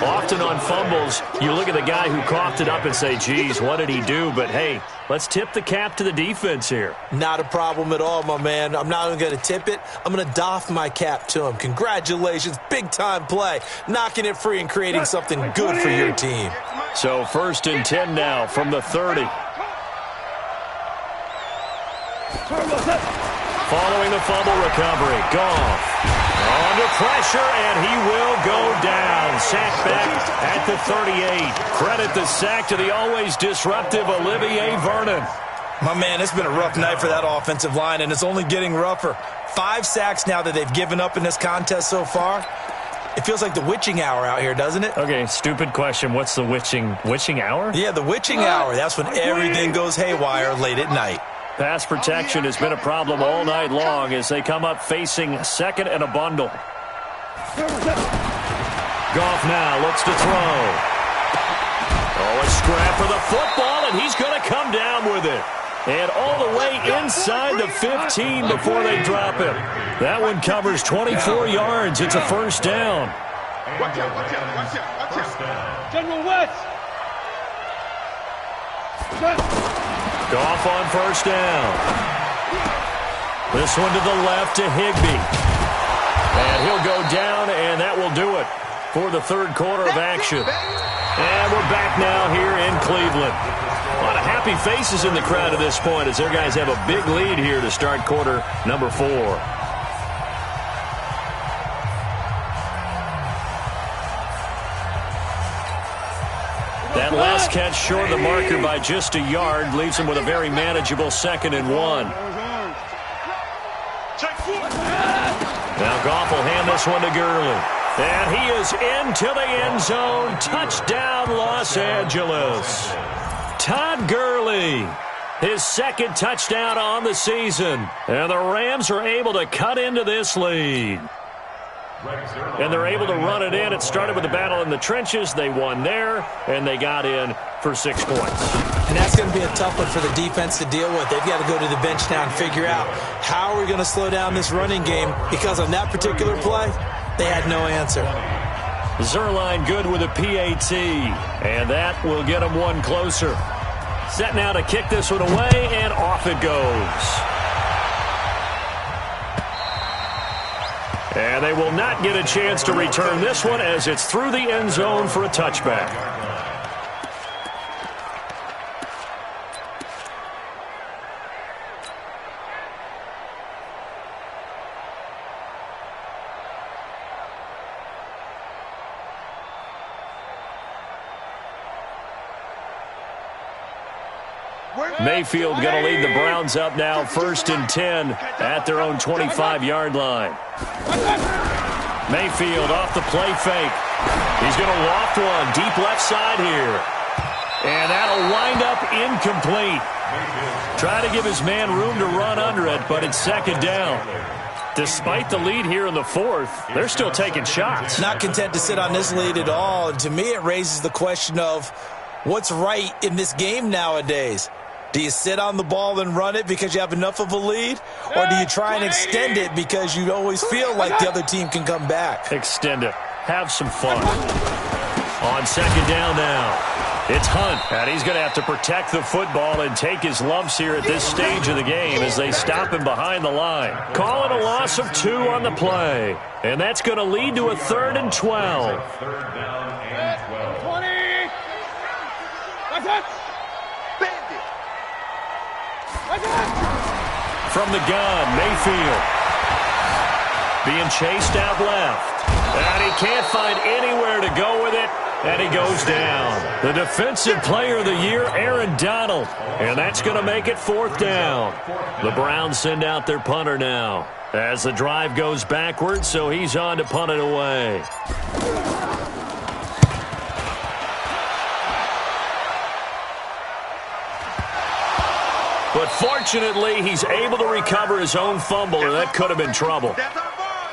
Often on fumbles, you look at the guy who coughed it up and say, geez, what did he do? But, hey, let's tip the cap to the defense here. Not a problem at all, my man. I'm not even going to tip it. I'm going to doff my cap to him. Congratulations. Big-time play. Knocking it free and creating something good for your team. So 1st and 10 now from the 30. Following the fumble recovery, Goff under pressure, and he will go down. Sacked back at the 38. Credit the sack to the always disruptive Olivier Vernon. My man, it's been a rough night for that offensive line, and it's only getting rougher. 5 sacks now that they've given up in this contest so far. It feels like the witching hour out here, doesn't it? Okay, stupid question. What's the witching hour? Yeah, the witching hour. That's when everything goes haywire late at night. Pass protection has been a problem all night long as they come up facing 2nd and a bundle. Goff now looks to throw. Oh, a scrap for the football, and he's going to come down with it. And all the way inside the 15 before they drop him. That one covers 24 yards. It's a 1st down. Watch out, watch out, watch out, watch out. General West. Goff on 1st down. This one to the left to Higbee. And he'll go down, and that will do it for the 3rd quarter of action. And we're back now here in Cleveland. A lot of happy faces in the crowd at this point as their guys have a big lead here to start quarter number 4. That last catch short of the marker by just a yard leaves him with a very manageable 2nd and 1. Now Goff will hand this one to Gurley. And he is into the end zone. Touchdown, Los Angeles. Todd Gurley, his 2nd touchdown on the season. And the Rams are able to cut into this lead. And they're able to run it in. It started with a battle in the trenches. They won there, and they got in for 6 points. And that's going to be a tough one for the defense to deal with. They've got to go to the bench now and figure out how are we going to slow down this running game, because on that particular play, they had no answer. Zerline good with a PAT, and that will get him one closer. Set now to kick this one away, and off it goes. And they will not get a chance to return this one as it's through the end zone for a touchback. Mayfield going to lead the Browns up now, 1st and 10 at their own 25-yard line. Mayfield off the play fake. He's going to loft one deep left side here. And that'll wind up incomplete. Try to give his man room to run under it, but it's 2nd down. Despite the lead here in the 4th, they're still taking shots. Not content to sit on this lead at all. And to me, it raises the question of what's right in this game nowadays. Do you sit on the ball and run it because you have enough of a lead? Or do you try and extend it because you always feel like the other team can come back? Extend it. Have some fun. On 2nd down now, it's Hunt. And he's going to have to protect the football and take his lumps here at this stage of the game as they stop him behind the line. Call it a loss of 2 on the play. And that's going to lead to a 3rd and 12. 3rd down and 12. 20. That's it. From the gun, Mayfield being chased out left. And he can't find anywhere to go with it, and he goes down. The Defensive Player of the Year, Aaron Donald. And that's going to make it 4th down. The Browns send out their punter now as the drive goes backwards, so he's on to punt it away. But fortunately, he's able to recover his own fumble, or that could have been trouble.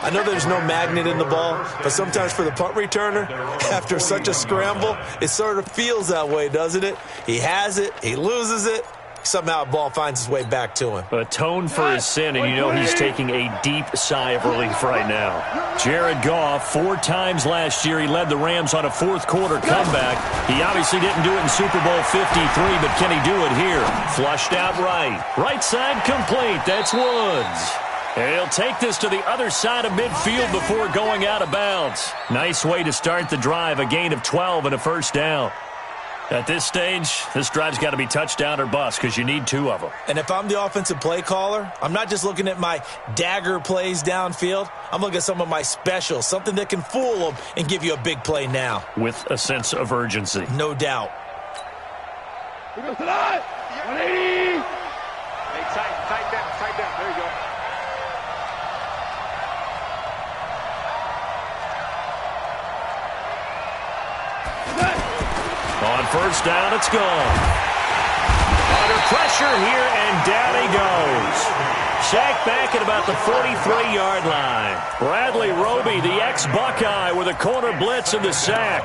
I know there's no magnet in the ball, but sometimes for the punt returner, after such a scramble, it sort of feels that way, doesn't it? He has it, he loses it, somehow the ball finds its way back to him. Atone for his sin, and you know he's taking a deep sigh of relief right now. Jared Goff, 4 times last year, he led the Rams on a fourth-quarter comeback. He obviously didn't do it in Super Bowl 53, but can he do it here? Flushed out right. Right side complete. That's Woods. And he'll take this to the other side of midfield before going out of bounds. Nice way to start the drive, a gain of 12 and a first down. At this stage, this drive's got to be touchdown or bust because you need 2 of them. And if I'm the offensive play caller, I'm not just looking at my dagger plays downfield. I'm looking at some of my specials, something that can fool them and give you a big play now. With a sense of urgency. No doubt. Here goes the line. 180. Hey, tighten down. There you go. On first down, it's gone. Under pressure here, and down he goes. Sacked back at about the 43-yard line. Bradley Roby, the ex-Buckeye, with a corner blitz and the sack.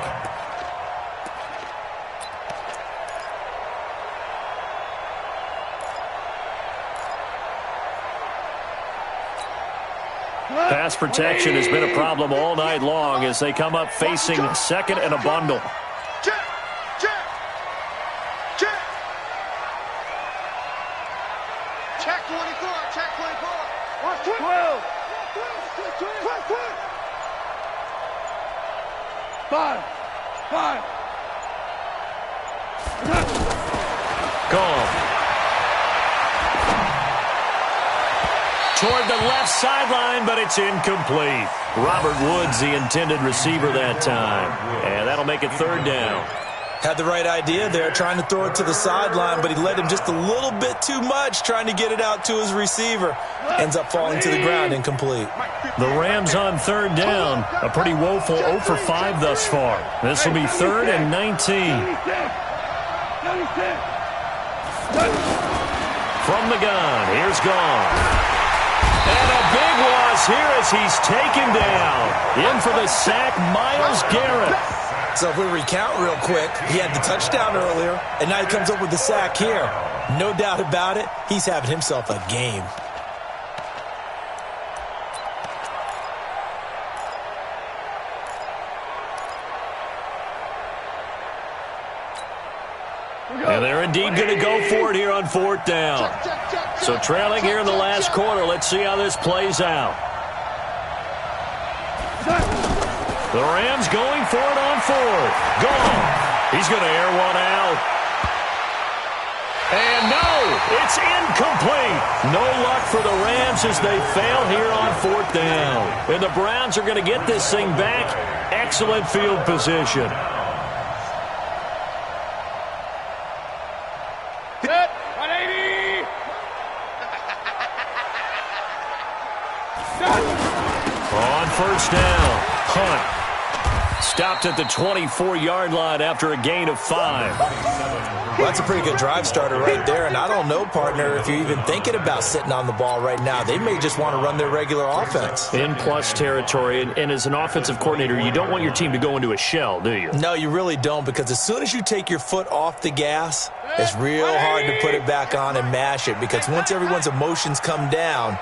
Pass protection has been a problem all night long as they come up facing second and a bundle. Check 24. 12. 5. Gone. Toward the left sideline, but it's incomplete. Robert Woods, the intended receiver that time. And that'll make it 3rd down. Had the right idea there, trying to throw it to the sideline, but he led him just a little bit too much, trying to get it out to his receiver. Ends up falling to the ground, incomplete. The Rams on 3rd down. A pretty woeful 0 for 5 thus far. This will be 3rd and 19. From the gun, here's Gone. And a big loss here as he's taken down. In for the sack, Myles Garrett. So if we recount real quick, he had the touchdown earlier, and now he comes up with the sack here. No doubt about it, he's having himself a game. And they're indeed going to go for it here on 4th down. So trailing here in the last quarter, let's see how this plays out. The Rams going for it on 4th. Gone. He's going to air one out. And no, it's incomplete. No luck for the Rams as they fail here on 4th down. And the Browns are going to get this thing back. Excellent field position. Set. 180. On first down, punt. Stopped at the 24-yard line after a gain of 5. Well, that's a pretty good drive starter right there, and I don't know, partner, if you're even thinking about sitting on the ball right now. They may just want to run their regular offense. In plus territory, and as an offensive coordinator, you don't want your team to go into a shell, do you? No, you really don't, because as soon as you take your foot off the gas, it's real hard to put it back on and mash it, because once everyone's emotions come down,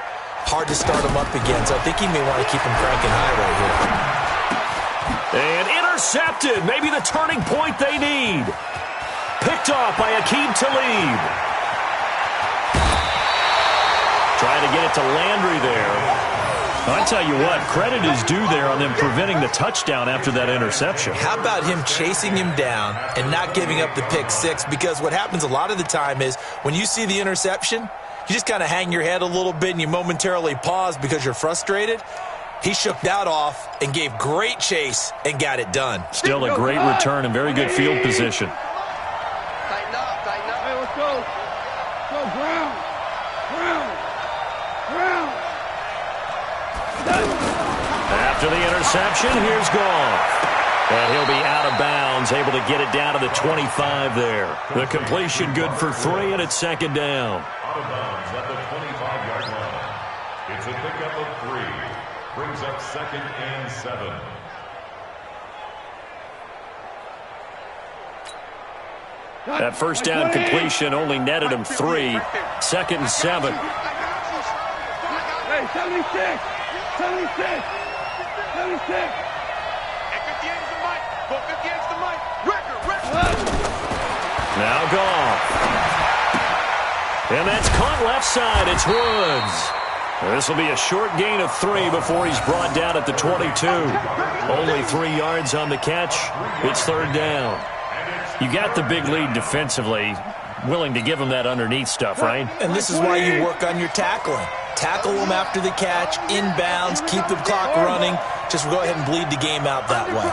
hard to start them up again. So I think he may want to keep them cranking high right here. And intercepted. Maybe the turning point they need. Picked off by Aqib Talib. Trying to get it to Landry there. I tell you what, credit is due there on them preventing the touchdown after that interception. How about him chasing him down and not giving up the pick six? Because what happens a lot of the time is when you see the interception, you just kind of hang your head a little bit and you momentarily pause because you're frustrated. He shook that off and gave great chase and got it done. Still a great return and very good field position. Tighten up, tighten up. Hey, let's go. Go, ground. Ground. Ground. After the interception, here's Goff. And he'll be out of bounds, able to get it down to the 25 there. The completion good for 3, and it's second down. Out of bounds at the 25-yard line. It's a pickup of 3. Brings up 2nd and 7. That first down completion only netted him 3. 2nd and 7. Hey, 76. 76. 76. Now Goff. And that's caught left side. It's Woods. This will be a short gain of 3 before he's brought down at the 22. Only 3 yards on the catch. It's third down. You got the big lead defensively. Willing to give him that underneath stuff, right? And this is why you work on your tackling. Tackle them after the catch, inbounds, keep the clock running. Just go ahead and bleed the game out that way.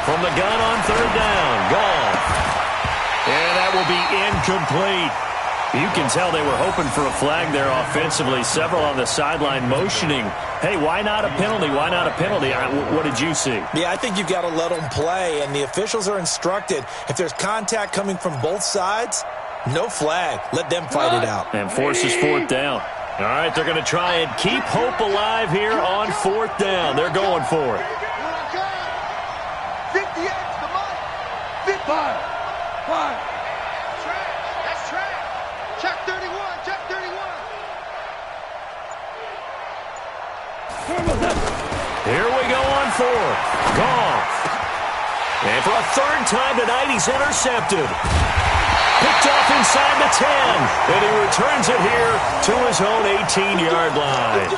From the gun on third down, Goff. And that will be incomplete. You can tell they were hoping for a flag there offensively. Several on the sideline motioning. Hey, why not a penalty? Why not a penalty? What did you see? Yeah, I think you've got to let them play, and the officials are instructed. If there's contact coming from both sides, no flag. Let them fight it out. And forces fourth down. All right, they're going to try and keep hope alive here on fourth down. They're going for it. 58 to Mike. 5. That's trash. Check 31. Check 31. Here we go on fourth. Goff. And for a third time tonight, he's intercepted. Picked off inside the 10. And he returns it here to his own 18-yard line.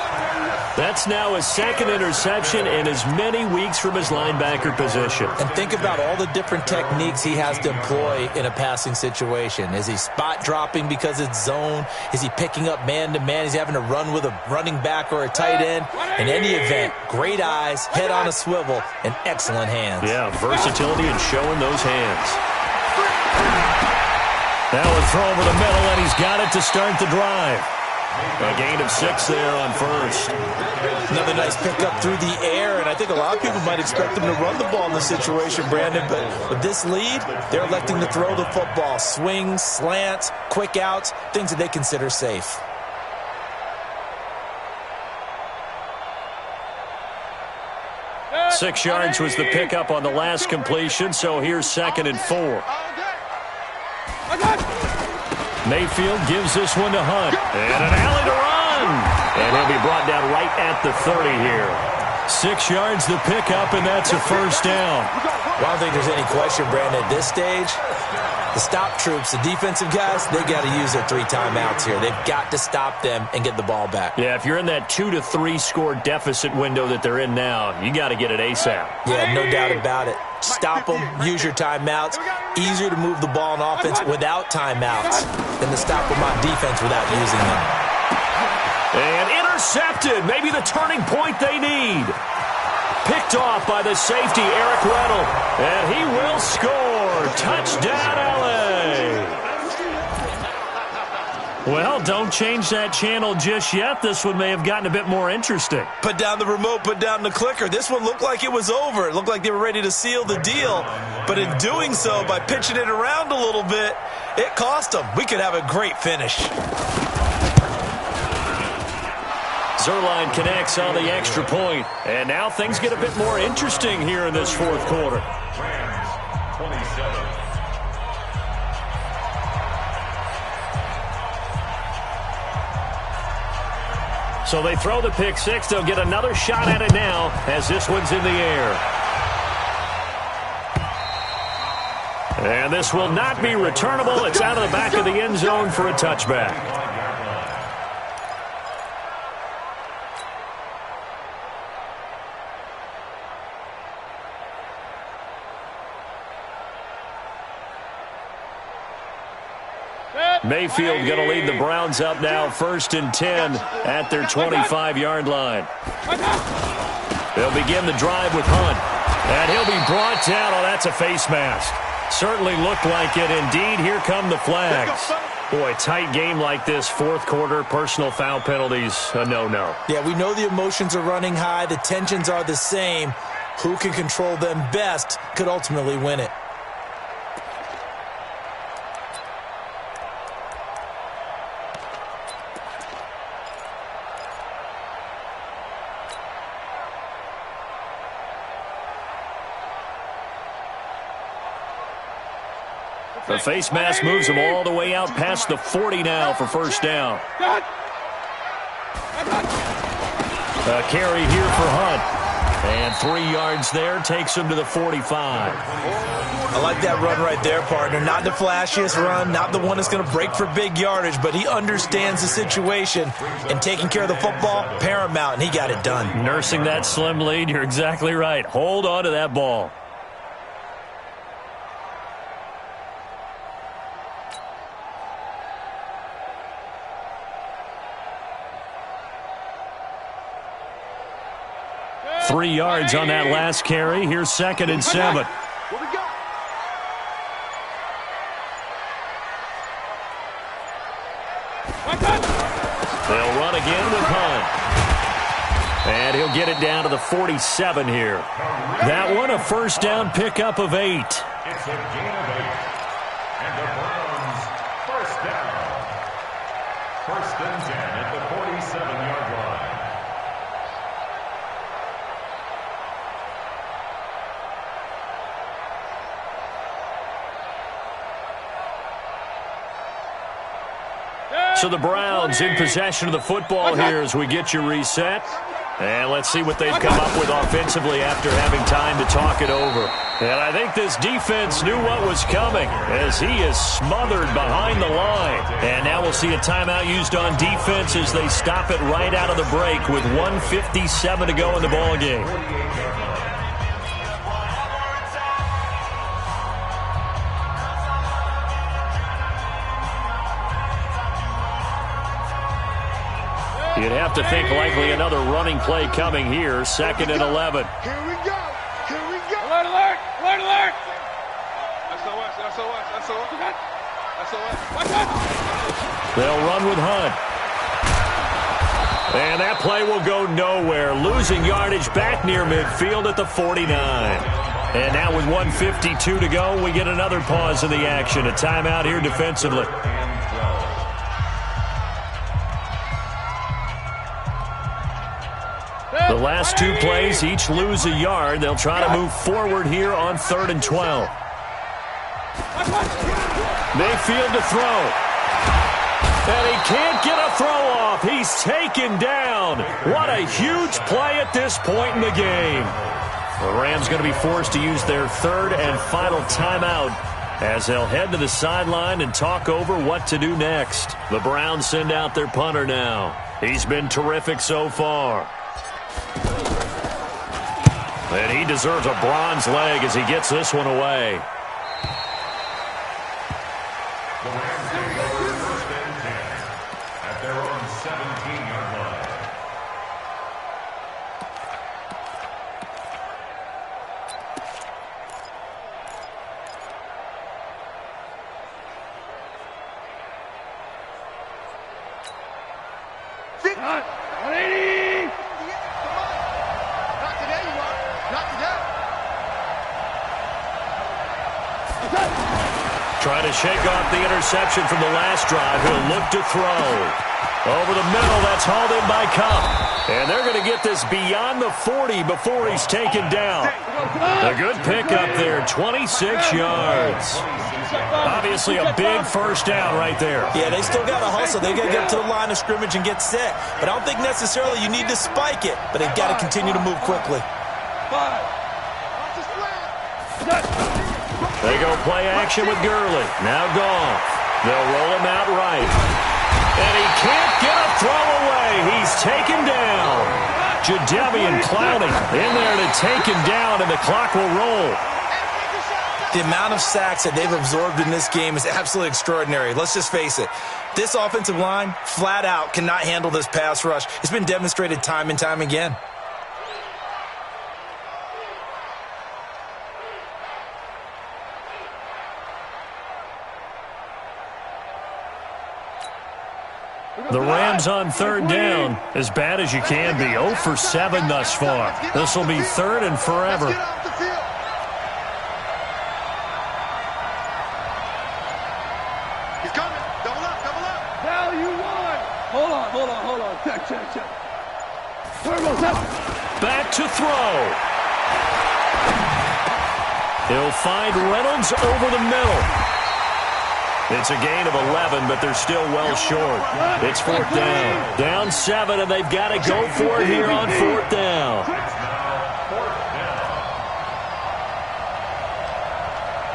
That's now his second interception in as many weeks from his linebacker position. And think about all the different techniques he has to employ in a passing situation. Is he spot dropping because it's zone? Is he picking up man-to-man? Is he having to run with a running back or a tight end? In any event, great eyes, head on a swivel, and excellent hands. Yeah, versatility and showing those hands. That would throw over the middle, and he's got it to start the drive. A gain of 6 there on first. Another nice pickup through the air, and I think a lot of people might expect him to run the ball in this situation, Brandon, but with this lead, they're electing to throw the football. Swings, slants, quick outs, things that they consider safe. Six yards was the pickup on the last completion, so here's 2nd and 4. Mayfield gives this one to Hunt. And an alley to run. And he'll be brought down right at the 30 here. 6 yards the pickup, and that's a first down. Well, I don't think there's any question, Brandon, at this stage, the stop troops, the defensive guys, they got to use their 3 timeouts here. They've got to stop them and get the ball back. Yeah, if you're in that 2 to 3 score deficit window that they're in now, you got to get it ASAP. Yeah, no doubt about it. Stop them, use your timeouts. Easier to move the ball on offense without timeouts than to stop them on defense without using them. And intercepted, maybe the turning point they need. Picked off by the safety, Eric Weddle. And he will score. Touchdown, LA. Well, don't change that channel just yet. This one may have gotten a bit more interesting. Put down the remote, put down the clicker. This one looked like it was over. It looked like they were ready to seal the deal. But in doing so, by pitching it around a little bit, it cost them. We could have a great finish. Zerline connects on the extra point. And now things get a bit more interesting here in this fourth quarter. Rams, 27. So they throw the pick six. They'll get another shot at it now as this one's in the air. And this will not be returnable. It's out of the back of the end zone for a touchback. Mayfield going to lead the Browns up now, 1st and 10 at their 25-yard line. They'll begin the drive with Hunt. And he'll be brought down. Oh, that's a face mask. Certainly looked like it. Indeed, here come the flags. Boy, tight game like this, 4th quarter, personal foul penalties, a no-no. Yeah, we know the emotions are running high. The tensions are the same. Who can control them best could ultimately win it. The face mask moves him all the way out past the 40 now for 1st down. A carry here for Hunt. And 3 yards there takes him to the 45. I like that run right there, partner. Not the flashiest run, not the one that's going to break for big yardage, but he understands the situation, and taking care of the football, paramount, and he got it done. Nursing that slim lead, you're exactly right. Hold on to that ball. Three yards on that last carry. Here's 2nd and 7. What we got? They'll run again with Hunt. And he'll get it down to the 47 here. That one a 1st down pickup of 8. It's a gain of 8. And the Browns, 1st down. 1st and 10 at the 47-yard line. So the Browns in possession of the football here as we get you reset. And let's see what they've come up with offensively after having time to talk it over. And I think this defense knew what was coming as he is smothered behind the line. And now we'll see a timeout used on defense as they stop it right out of the break with 1:57 to go in the ballgame. You'd have to think likely another running play coming here. 2nd and 11. Here we go. Here we go. Alert, alert, alert, alert. SOS. They'll run with Hunt. And that play will go nowhere. Losing yardage back near midfield at the 49. And now with 1:52 to go, we get another pause in the action. A timeout here defensively. The last 2 plays each lose a yard. They'll try to move forward here on 3rd and 12. Mayfield to throw. And he can't get a throw off. He's taken down. What a huge play at this point in the game. The Rams going to be forced to use their 3rd and final timeout as they'll head to the sideline and talk over what to do next. The Browns send out their punter now. He's been terrific so far. And he deserves a bronze leg as he gets this one away. The Rams take over 1st and 10 at their own 17-yard line. Hot. 180. Not today, you are. Not today. Trying to shake off the interception from the last drive. He'll look to throw. Over the middle, that's hauled in by Cup. And they're going to get this beyond the 40 before he's taken down. A good pickup there, 26 yards. Obviously a big 1st down right there. Yeah, they still got to hustle. They got to get to the line of scrimmage and get set. But I don't think necessarily you need to spike it. But they've got to continue to move quickly. They go play action with Gurley. Now Goff. They'll roll him out right. And he can't get a throw away. He's taken down. Jadeveon Clowney in there to take him down, and the clock will roll. The amount of sacks that they've absorbed in this game is absolutely extraordinary. Let's just face it. This offensive line, flat out, cannot handle this pass rush. It's been demonstrated time and time again. The Rams on third down, as bad as you can be. 0 for 7 thus far. This will be third and forever. He's coming. Double up, double up. Value one. Hold on. Check. Turbo's up. Back to throw. He'll find Reynolds over the middle. It's a gain of 11, but they're still well short. It's fourth down. Down 7, and they've got to go for it here on fourth down.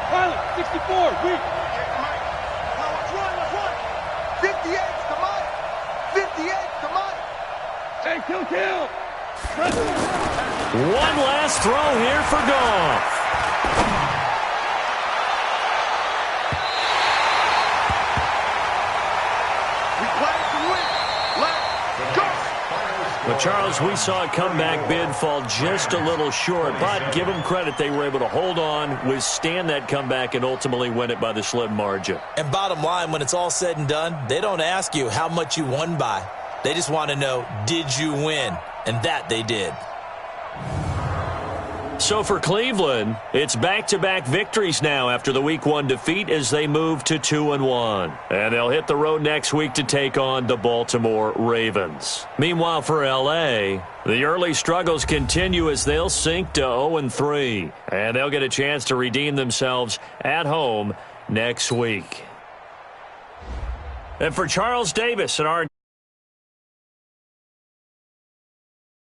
Pilot, 64, weak. Let's run. 58's the Mike. 58's the Mike. Hey, kill. One last throw here for Goff. But, Charles, we saw a comeback bid fall just a little short, but give them credit. They were able to hold on, withstand that comeback, and ultimately win it by the slim margin. And bottom line, when it's all said and done, they don't ask you how much you won by. They just want to know, did you win? And that they did. So for Cleveland, it's back-to-back victories now after the Week 1 defeat as they move to 2-1. And they'll hit the road next week to take on the Baltimore Ravens. Meanwhile, for L.A., the early struggles continue as they'll sink to 0-3. And they'll get a chance to redeem themselves at home next week. And for Charles Davis and our